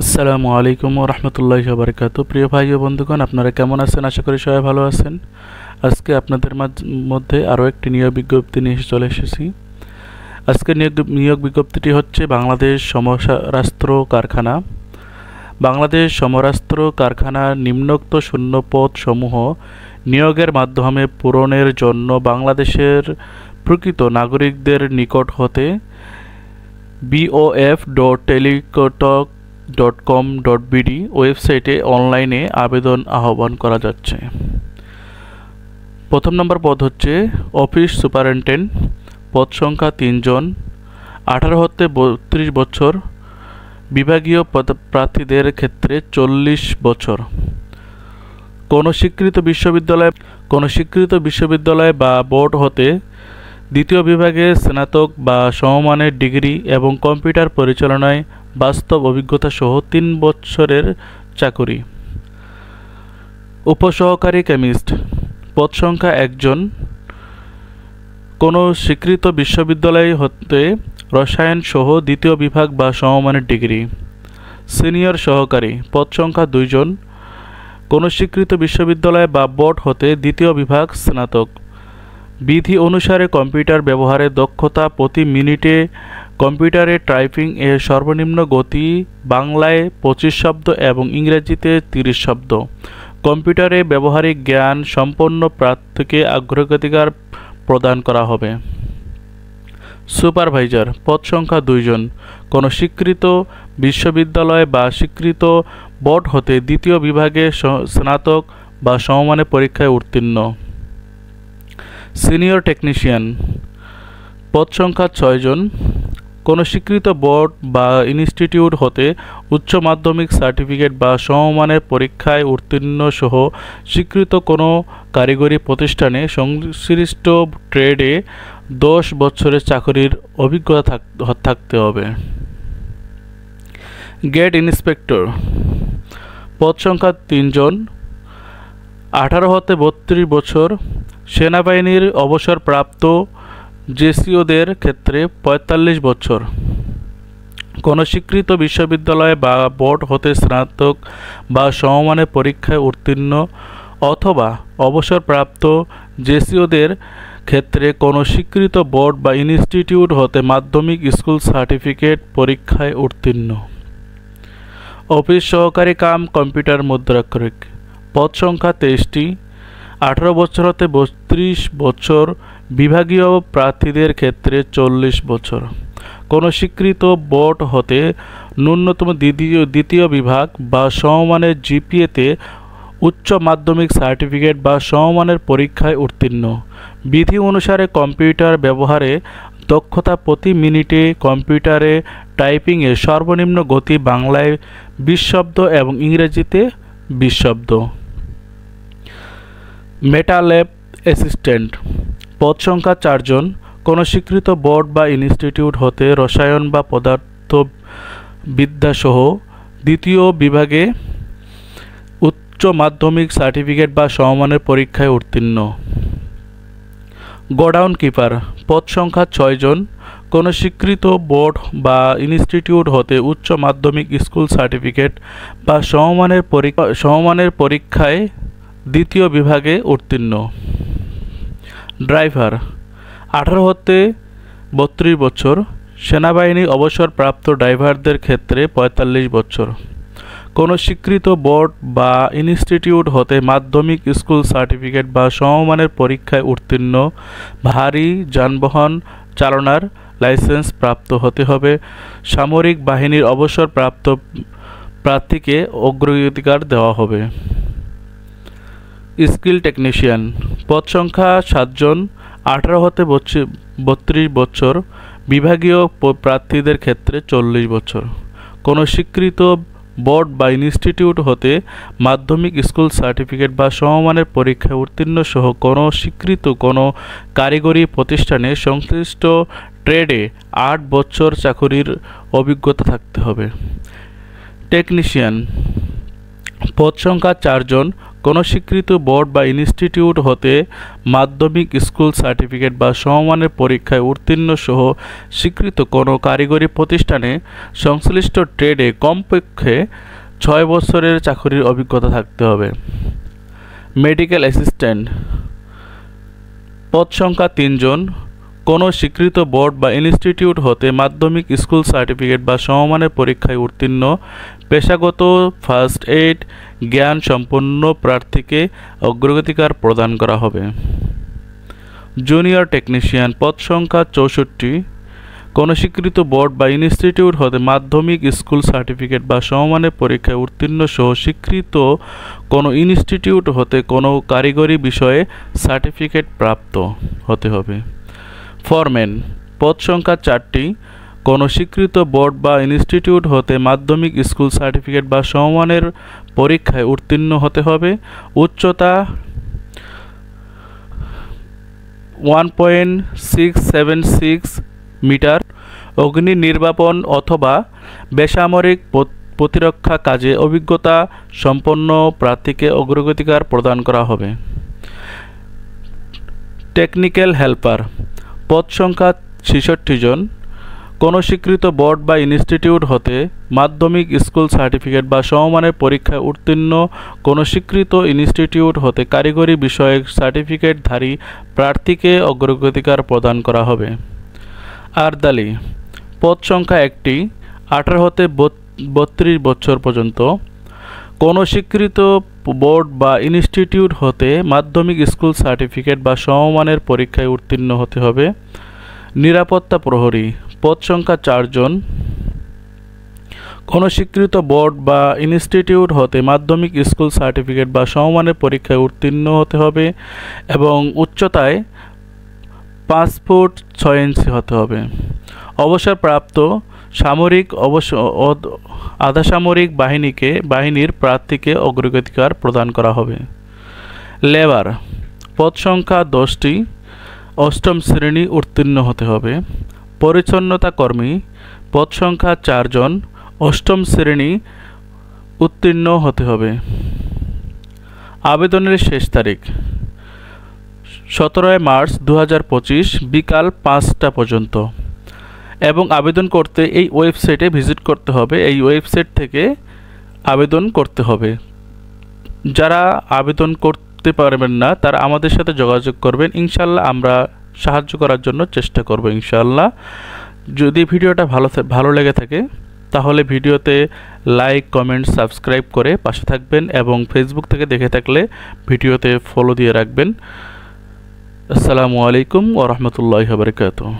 আসসালামু আলাইকুম ওয়া রাহমাতুল্লাহি ওয়া বারাকাতুহু। প্রিয় ভাই ও বন্ধুগণ, আপনারা কেমন আছেন? আশা করি সবাই ভালো আছেন। আজকে আপনাদের মধ্যে আরও একটি নিয়োগ বিজ্ঞপ্তি নিয়ে চলে এসেছি। আজকে নিয়োগ বিজ্ঞপ্তিটি হচ্ছে বাংলাদেশ সমরাস্ত্র কারখানা। বাংলাদেশ সমরাস্ত্র কারখানার নিম্নোক্ত শূন্যপদ সমূহ নিয়োগের মাধ্যমে পূরণের জন্য বাংলাদেশের প্রকৃত নাগরিকদের নিকট হতে bof.telecotalk.com.bd ওয়েবসাইটে অনলাইনে আবেদন আহ্বান করা যাচ্ছে। প্রথম নম্বর পদ হচ্ছে অফিস সুপারিনটেন্ডেন্ট, পদ সংখ্যা 3 জন, 18 হতে 32 বছর, বিভাগীয় প্রার্থীদের ক্ষেত্রে 40 বছর। কোনো স্বীকৃত বিশ্ববিদ্যালয় বা বোর্ড হতে দ্বিতীয় বিভাগে স্নাতক বা সমমানের ডিগ্রি এবং কম্পিউটার পরিচালনায় বাস্তব অভিজ্ঞতা সহ 3 বছরের চাকুরি। উপসহকারী কেমিস্ট, পদ সংখ্যা 1 জন, কোনো স্বীকৃত বিশ্ববিদ্যালয় হতে রসায়ন সহ দ্বিতীয় বিভাগ বা সমমানের ডিগ্রি। সিনিয়র সহকারী, পদ সংখ্যা 2 জন, কোনো স্বীকৃত বিশ্ববিদ্যালয় বা বোর্ড হতে দ্বিতীয় বিভাগ স্নাতক। বিধি অনুসারে কম্পিউটার ব্যবহারের দক্ষতা প্রতি মিনিটে কম্পিউটারে টাইপিং এর সর্বনিম্ন গতি বাংলায় 25 শব্দ এবং ইংরেজিতে 30 শব্দ। কম্পিউটারে ব্যবহারিক জ্ঞান সম্পন্ন প্রার্থীকে অগ্রাধিকার প্রদান করা হবে। সুপারভাইজার, পদ সংখ্যা 2 জন, কোনো স্বীকৃত বিশ্ববিদ্যালয় বা স্বীকৃত বোর্ড হতে দ্বিতীয় বিভাগে স্নাতক বা সমমানের পরীক্ষায় উত্তীর্ণ। সিনিয়র টেকনিশিয়ান, পদ সংখ্যা 6 জন, কোনো স্বীকৃত বোর্ড বা ইনস্টিটিউট হতে উচ্চ মাধ্যমিক সার্টিফিকেট বা সমমানের পরীক্ষায় উত্তীর্ণ সহ স্বীকৃত কোনো কারিগরি প্রতিষ্ঠানে সংশ্লিষ্ট ট্রেডে 10 বছরের চাকরির অভিজ্ঞতা থাকতে হবে। গেট ইন্সপেক্টর, পদ সংখ্যা 3 জন, 18 হতে 32 বছর, সেনাবাহিনীর অবসরপ্রাপ্ত জেসিওদের ক্ষেত্রে 45 বছর। কোনো স্বীকৃত বিশ্ববিদ্যালয় বা বোর্ড হতে স্নাতক বা সমমানের পরীক্ষায় উত্তীর্ণ অথবা অবসরপ্রাপ্ত জেসিওদের ক্ষেত্রে কোনো স্বীকৃত বোর্ড বা ইনস্টিটিউট হতে মাধ্যমিক স্কুল সার্টিফিকেট পরীক্ষায় উত্তীর্ণ। অফিস সহকারী কাম কম্পিউটার মুদ্রাক্ষরিক, পদ সংখ্যা 23টি, 18 বছর হতে 32 বছর, বিভাগীয় প্রার্থীদের ক্ষেত্রে 40 বছর। কোনো স্বীকৃত বোর্ড হতে ন্যূনতম দ্বিতীয় বিভাগ বা সমমানের জিপিএতে উচ্চ মাধ্যমিক সার্টিফিকেট বা সমমানের পরীক্ষায় উত্তীর্ণ। বিধি অনুসারে কম্পিউটার ব্যবহারে দক্ষতা প্রতি মিনিটে কম্পিউটারে টাইপিংয়ের সর্বনিম্ন গতি বাংলায় 20 শব্দ এবং ইংরেজিতে 20 শব্দ। মেটা ল্যাব অ্যাসিস্ট্যান্ট, পদ সংখ্যা 4 জন, কোনো স্বীকৃত বোর্ড বা ইনস্টিটিউট হতে রসায়ন বা পদার্থবিদ্যাসহ দ্বিতীয় বিভাগে উচ্চ মাধ্যমিক সার্টিফিকেট বা সমমানের পরীক্ষায় উত্তীর্ণ। গোডাউন কিপার, পদ সংখ্যা 6 জন, কোনো স্বীকৃত বোর্ড বা ইনস্টিটিউট হতে উচ্চ মাধ্যমিক স্কুল সার্টিফিকেট বা সমমানের পরীক্ষায় দ্বিতীয় বিভাগে উত্তীর্ণ। ড্রাইভার, 18 হতে 32 বছর, সেনাবাহিনী অবসরপ্রাপ্ত ড্রাইভারদের ক্ষেত্রে 45 বছর। কোনো স্বীকৃত বোর্ড বা ইনস্টিটিউট হতে মাধ্যমিক স্কুল সার্টিফিকেট বা সমমানের পরীক্ষায় উত্তীর্ণ, ভারী যানবাহন চালনার লাইসেন্স প্রাপ্ত হতে হবে। সামরিক বাহিনীর অবসরপ্রাপ্ত প্রার্থীকে অগ্রাধিকার দেওয়া হবে। স্কিল টেকনিশিয়ান, পদ সংখ্যা 7 জন, 18 হতে 32 বছর, বিভাগীয় প্রার্থীদের ক্ষেত্রে 40 বছর। কোনো স্বীকৃত বোর্ড বা ইনস্টিটিউট হতে মাধ্যমিক স্কুল সার্টিফিকেট বা সমমানের পরীক্ষায় উত্তীর্ণ সহ কোনো স্বীকৃত কোনো কারিগরি প্রতিষ্ঠানে সংশ্লিষ্ট ট্রেডে 8 বছর চাকুরির অভিজ্ঞতা থাকতে হবে। টেকনিশিয়ান, পদ সংখ্যা 4 জন, কোনো স্বীকৃত বোর্ড বা ইনস্টিটিউট হতে মাধ্যমিক স্কুল সার্টিফিকেট বা সমমানের পরীক্ষায় উত্তীর্ণ সহ স্বীকৃত কোনো কারিগরি প্রতিষ্ঠানে সংশ্লিষ্ট ট্রেডে কমপক্ষে 6 বছরের চাকরির অভিজ্ঞতা থাকতে হবে। মেডিকেল অ্যাসিস্ট্যান্ট পদ সংখ্যা 3 জন। কোনো স্বীকৃত বোর্ড বা ইনস্টিটিউট হতে মাধ্যমিক স্কুল সার্টিফিকেট বা সমমানের পরীক্ষায় উত্তীর্ণ পেশাগত ফার্স্ট এইড জ্ঞান সম্পন্ন প্রার্থীকে অগ্রাধিকার প্রদান করা হবে। জুনিয়র টেকনিশিয়ান পদ সংখ্যা 64। কোনো স্বীকৃত বোর্ড বা ইনস্টিটিউট হতে মাধ্যমিক স্কুল সার্টিফিকেট বা সমমানের পরীক্ষায় উত্তীর্ণ সহ স্বীকৃত কোনো ইনস্টিটিউট হতে কোনো কারিগরি বিষয়ে সার্টিফিকেট প্রাপ্ত হতে হবে। ফরম্যান পদ সংখ্যা 4টি। কোনো স্বীকৃত বোর্ড বা ইনস্টিটিউট হতে মাধ্যমিক স্কুল সার্টিফিকেট বা সমমানের পরীক্ষায় উত্তীর্ণ হতে হবে। উচ্চতা 1.676 মিটার। অগ্নি নির্বাপন অথবা বেসামরিক প্রতিরক্ষা কাজে অভিজ্ঞতা সম্পন্ন প্রার্থীকে অগ্রাধিকার প্রদান করা হবে। টেকনিক্যাল হেল্পার পদ সংখ্যা 66 জন। কোনো স্বীকৃত বোর্ড বা ইনস্টিটিউট হতে মাধ্যমিক স্কুল সার্টিফিকেট বা সমমানের পরীক্ষায় উত্তীর্ণ কোনো স্বীকৃত ইনস্টিটিউট হতে কারিগরি বিষয়ক সার্টিফিকেটধারী প্রার্থীকে অগ্রাধিকার প্রদান করা হবে। আরদালি পদ সংখ্যা 1টি। 18 হতে 32 বছর পর্যন্ত। কোনো স্বীকৃত বোর্ড বা ইনস্টিটিউট হতে মাধ্যমিক স্কুল সার্টিফিকেট বা সমমানের পরীক্ষায় উত্তীর্ণ হতে হবে। নিরাপত্তা প্রহরী পদ সংখ্যা 4 জন। কোনো স্বীকৃত বোর্ড বা ইনস্টিটিউট হতে মাধ্যমিক স্কুল সার্টিফিকেট বা সমমানের পরীক্ষায় উত্তীর্ণ হতে হবে এবং উচ্চতায় 5 ফুট 6 ইঞ্চি হতে হবে। অবসরপ্রাপ্ত সামরিক আধাসামরিক বাহিনীর প্রার্থীকে অগ্রাধিকার প্রদান করা হবে। লেবার পদ সংখ্যা 10টি। 8ম শ্রেণী উত্তীর্ণ হতে হবে। পরিচ্ছন্নতা কর্মী পদ সংখ্যা 4 জন। 8ম শ্রেণী উত্তীর্ণ হতে হবে। আবেদনের শেষ তারিখ 17 মার্চ 2025 বিকাল 5টা পর্যন্ত এবং আবেদন করতে এই ওয়েবসাইটে ভিজিট করতে হবে। এই ওয়েবসাইট থেকে আবেদন করতে হবে। যারা আবেদন করতে পারবেন না তারা আমাদের সাথে যোগাযোগ করবেন, ইনশাল্লাহ আমরা সাহায্য করার জন্য চেষ্টা করব ইনশাল্লাহ। যদি ভিডিওটা ভালো লেগে থাকে তাহলে ভিডিওতে লাইক কমেন্ট সাবস্ক্রাইব করে পাশে থাকবেন এবং ফেসবুক থেকে দেখে থাকলে ভিডিওতে ফলো দিয়ে রাখবেন। আসসালামু আলাইকুম ওয়া রাহমাতুল্লাহি ওয়া বারাকাতুহু।